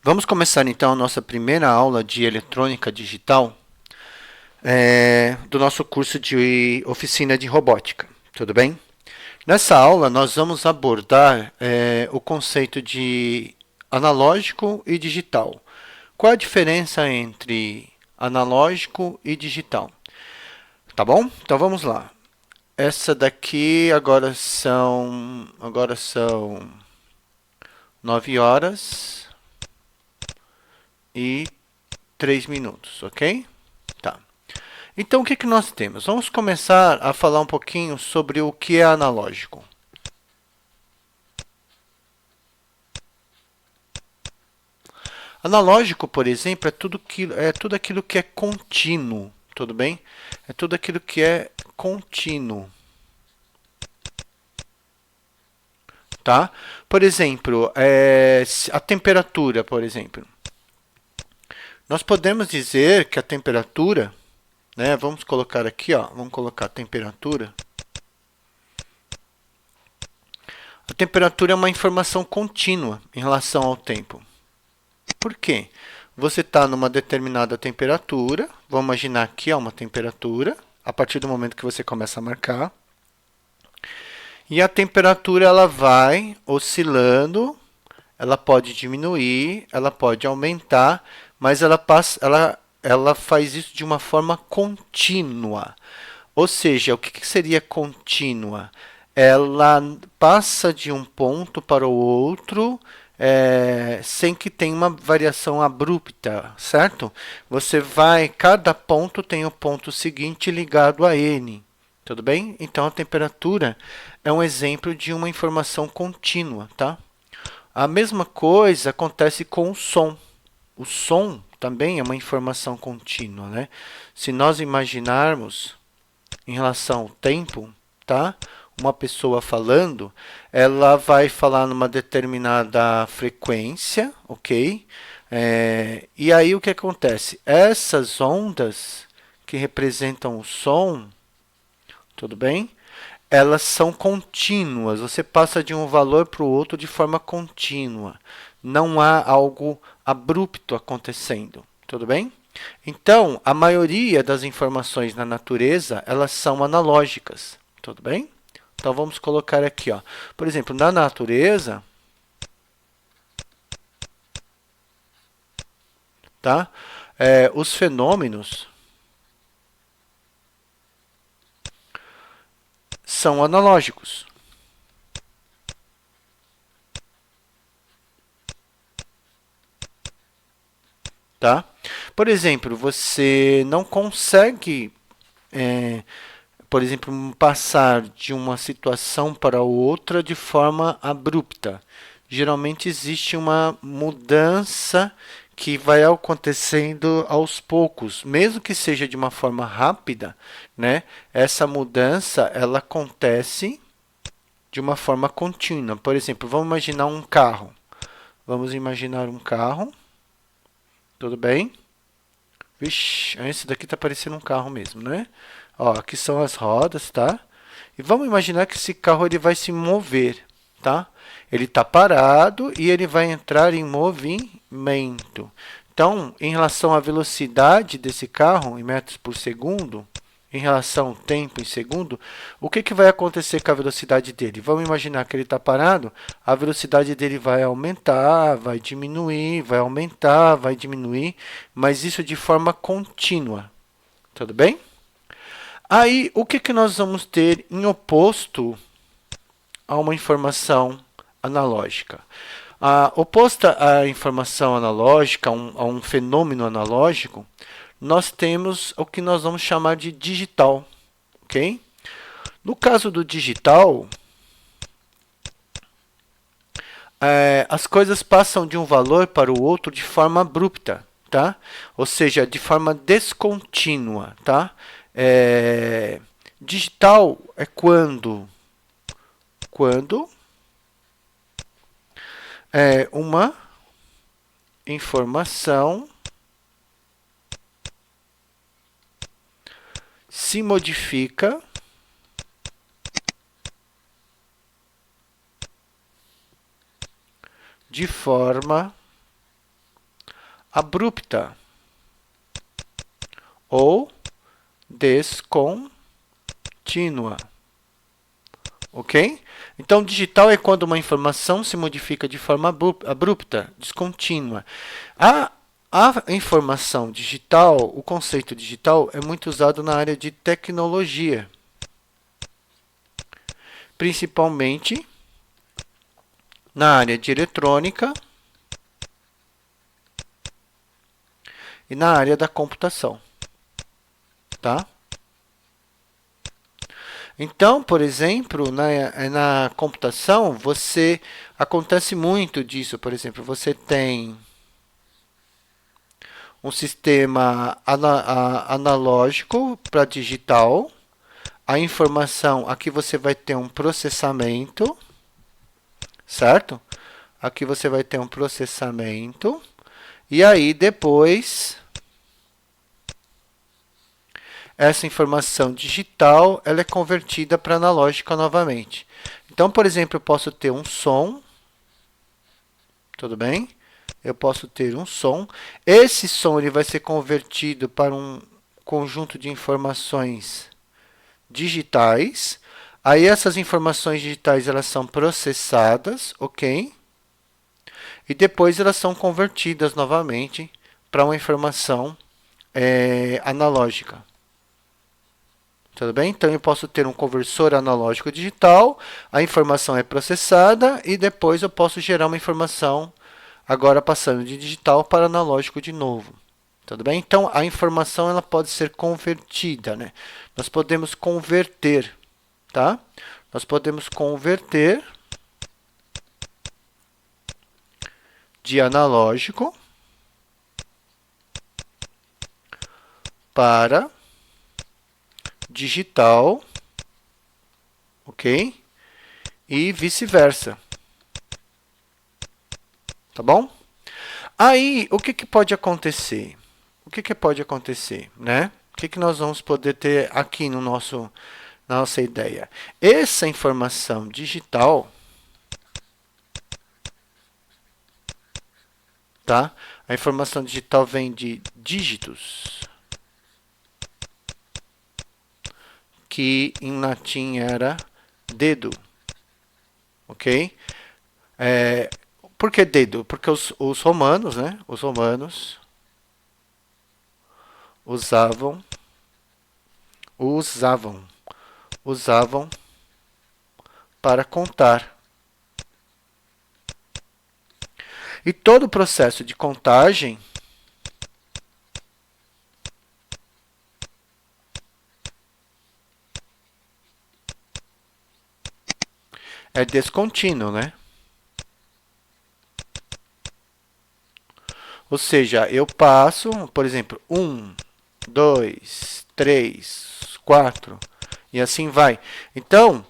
Vamos começar então a nossa primeira aula de eletrônica digital do nosso curso de oficina de robótica, tudo bem? Nessa aula nós vamos abordar o conceito de analógico e digital. Qual a diferença entre analógico e digital? Tá bom? Então vamos lá. Essa daqui agora são 9h03, ok? Tá. Então, o que que nós temos? Vamos começar a falar um pouquinho sobre o que é analógico. Analógico, por exemplo, é tudo aquilo que é contínuo, tudo bem? É tudo aquilo que é contínuo, tá? Por exemplo, a temperatura, por exemplo. Nós podemos dizer que a temperatura, né? Vamos colocar aqui, ó, vamos colocar a temperatura. A temperatura é uma informação contínua em relação ao tempo. Por quê? Você está numa determinada temperatura, vamos imaginar aqui uma temperatura, a partir do momento que você começa a marcar, e a temperatura ela vai oscilando, ela pode diminuir, ela pode aumentar, mas ela faz isso de uma forma contínua. Ou seja, o que seria contínua? Ela passa de um ponto para o outro sem que tenha uma variação abrupta, certo? Cada ponto tem o ponto seguinte ligado a N, tudo bem? Então a temperatura é um exemplo de uma informação contínua, tá? A mesma coisa acontece com o som. O som também é uma informação contínua, né? Se nós imaginarmos em relação ao tempo, tá? Uma pessoa falando, ela vai falar numa determinada frequência, ok? E aí o que acontece? Essas ondas que representam o som, tudo bem? Elas são contínuas. Você passa de um valor para o outro de forma contínua. Não há algo abrupto acontecendo, tudo bem? Então, a maioria das informações na natureza, elas são analógicas, tudo bem? Então, vamos colocar aqui, ó. Por exemplo, na natureza, tá? Os fenômenos são analógicos, tá? Por exemplo, você não consegue por exemplo, passar de uma situação para outra de forma abrupta. Geralmente existe uma mudança que vai acontecendo aos poucos, mesmo que seja de uma forma rápida, né? Essa mudança ela acontece de uma forma contínua. Por exemplo, vamos imaginar um carro. Vamos imaginar um carro. Tudo bem? Vixe, esse daqui está parecendo um carro mesmo, né? Ó, aqui são as rodas, tá? E vamos imaginar que esse carro ele vai se mover, tá? Ele está parado e ele vai entrar em movimento. Então, em relação à velocidade desse carro em metros por segundo, em relação ao tempo em segundo, o que, que vai acontecer com a velocidade dele? Vamos imaginar que ele está parado, a velocidade dele vai aumentar, vai diminuir, vai aumentar, vai diminuir, mas isso de forma contínua. Tudo bem? Aí, o que, que nós vamos ter em oposto a uma informação analógica? Oposta à informação analógica, a um fenômeno analógico, nós temos o que nós vamos chamar de digital, ok? No caso do digital, as coisas passam de um valor para o outro de forma abrupta, tá? Ou seja, de forma descontínua, tá? Digital é quando uma informação se modifica de forma abrupta ou descontínua. Ok? Então, digital é quando uma informação se modifica de forma abrupta, descontínua. A informação digital, o conceito digital, é muito usado na área de tecnologia, principalmente na área de eletrônica e na área da computação. Tá? Então, por exemplo, na computação, acontece muito disso. Por exemplo, você tem um sistema analógico para digital. A informação, aqui você vai ter um processamento, certo? Aqui você vai ter um processamento. E aí, depois, essa informação digital ela é convertida para analógica novamente. Então, por exemplo, eu posso ter um som, tudo bem? Eu posso ter um som. Esse som ele vai ser convertido para um conjunto de informações digitais. Aí essas informações digitais elas são processadas, ok? E depois elas são convertidas novamente para uma informação analógica. Tudo bem? Então, eu posso ter um conversor analógico digital, a informação é processada e depois eu posso gerar uma informação, agora passando de digital para analógico de novo. Tudo bem? Então, a informação ela pode ser convertida, né? Nós podemos converter, tá? Nós podemos converter de analógico para digital, ok? E vice-versa. Tá bom? Aí, o que pode acontecer? O que pode acontecer, né? O que nós vamos poder ter aqui no na nossa ideia? Essa informação digital, tá? A informação digital vem de dígitos, que em latim era dedo, ok? Por que dedo? Porque os romanos, né? Os romanos usavam para contar. E todo o processo de contagem é descontínuo, né? Ou seja, eu passo, por exemplo, 1, 2, 3, 4 e assim vai. Então,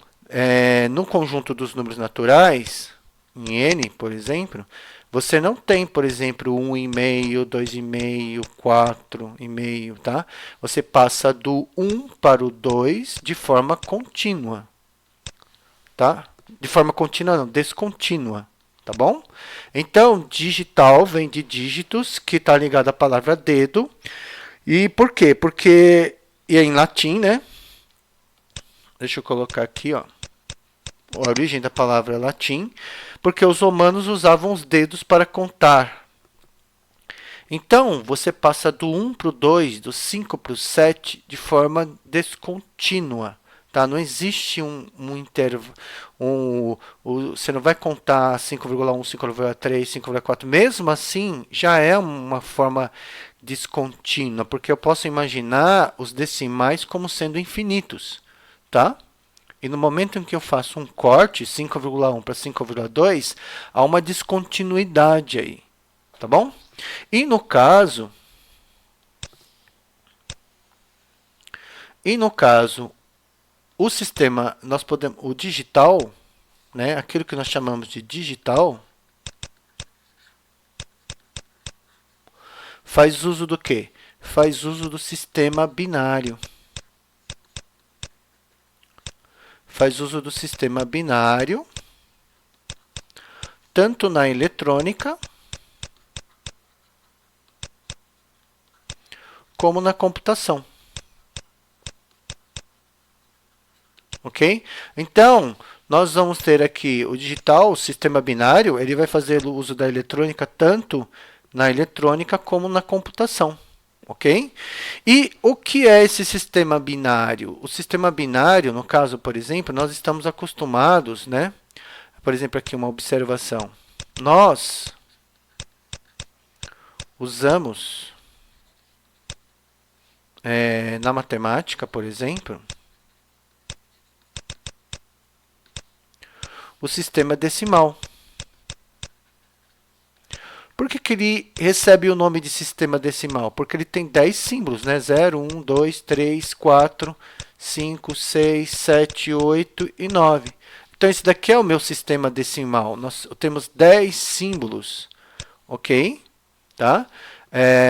no conjunto dos números naturais, em n, por exemplo, você não tem, por exemplo, 1,5, 2,5, 4,5, tá? Você passa do 1 para o 2 de forma contínua, tá? De forma contínua não, descontínua, tá bom? Então, digital vem de dígitos, que está ligado à palavra dedo. E por quê? Porque é em latim, né? Deixa eu colocar aqui, ó. A origem da palavra é latim, porque os romanos usavam os dedos para contar. Então, você passa do 1 para o 2, do 5 para o 7, de forma descontínua. Tá? Não existe um intervalo. Você não vai contar 5,1, 5,3, 5,4. Mesmo assim, já é uma forma descontínua, porque eu posso imaginar os decimais como sendo infinitos. Tá? E no momento em que eu faço um corte, 5,1 para 5,2, há uma descontinuidade aí. Tá bom? E no caso, o sistema, o digital, né, aquilo que nós chamamos de digital, faz uso do quê? Faz uso do sistema binário. Faz uso do sistema binário, tanto na eletrônica como na computação. Ok? Então, nós vamos ter aqui o digital, o sistema binário, ele vai fazer uso da eletrônica tanto na eletrônica como na computação. Ok? E o que é esse sistema binário? O sistema binário, no caso, por exemplo, nós estamos acostumados, né? Por exemplo, aqui uma observação. Nós usamos na matemática, por exemplo, o sistema decimal. Por que ele recebe o nome de sistema decimal? Porque ele tem 10 símbolos, né? 0, 1, 2, 3, 4, 5, 6, 7, 8 e 9. Então, esse daqui é o meu sistema decimal. Nós temos 10 símbolos, ok? Tá?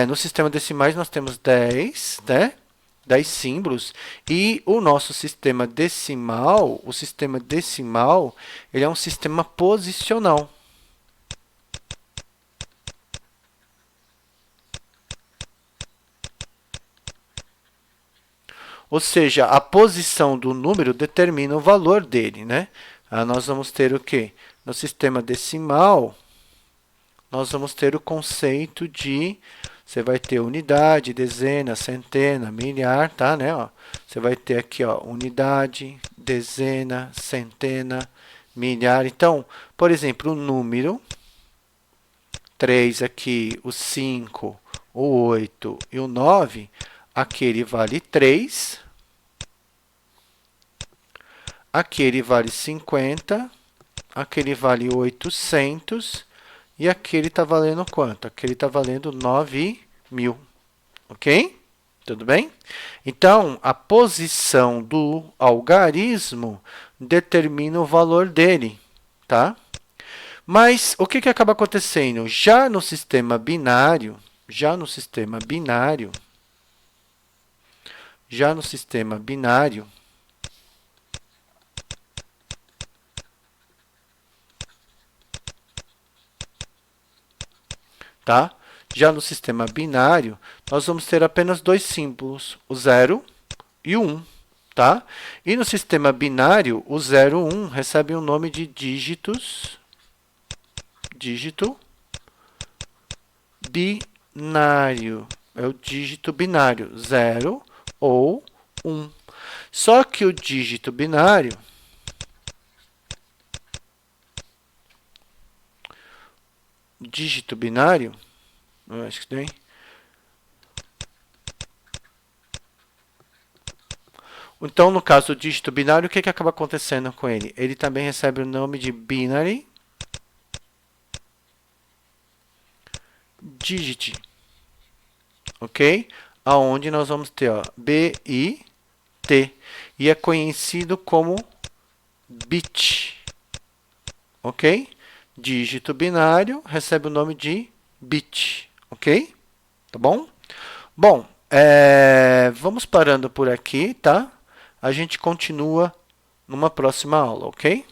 No sistema decimais, nós temos 10, né? 10 símbolos. E o nosso sistema decimal, ele é um sistema posicional. Ou seja, a posição do número determina o valor dele, né? Nós vamos ter o quê? No sistema decimal, nós vamos ter o conceito de... Você vai ter unidade, dezena, centena, milhar, tá? Né? Ó, você vai ter aqui, ó, unidade, dezena, centena, milhar. Então, por exemplo, o número 3 aqui, o 5, o 8 e o 9, aqui ele vale 3, aqui ele vale 50, aqui ele vale 800 e aqui ele está valendo quanto? Aqui ele está valendo 9.000, ok? Tudo bem? Então, a posição do algarismo determina o valor dele, tá? Mas o que acaba acontecendo? Já no sistema binário, tá? Já no sistema binário, nós vamos ter apenas dois símbolos, o 0 e o 1, tá? E no sistema binário, o 0 e o 1 recebem o nome de dígito binário. É o dígito binário, 0 ou 1. Só que o dígito binário, acho que tem. Então, no caso do dígito binário, o que acaba acontecendo com ele? Ele também recebe o nome de binary digit, ok? Aonde nós vamos ter, ó, B-I-T, e é conhecido como bit, ok? Dígito binário recebe o nome de bit, ok? Tá bom? Bom, vamos parando por aqui, tá? A gente continua numa próxima aula, ok?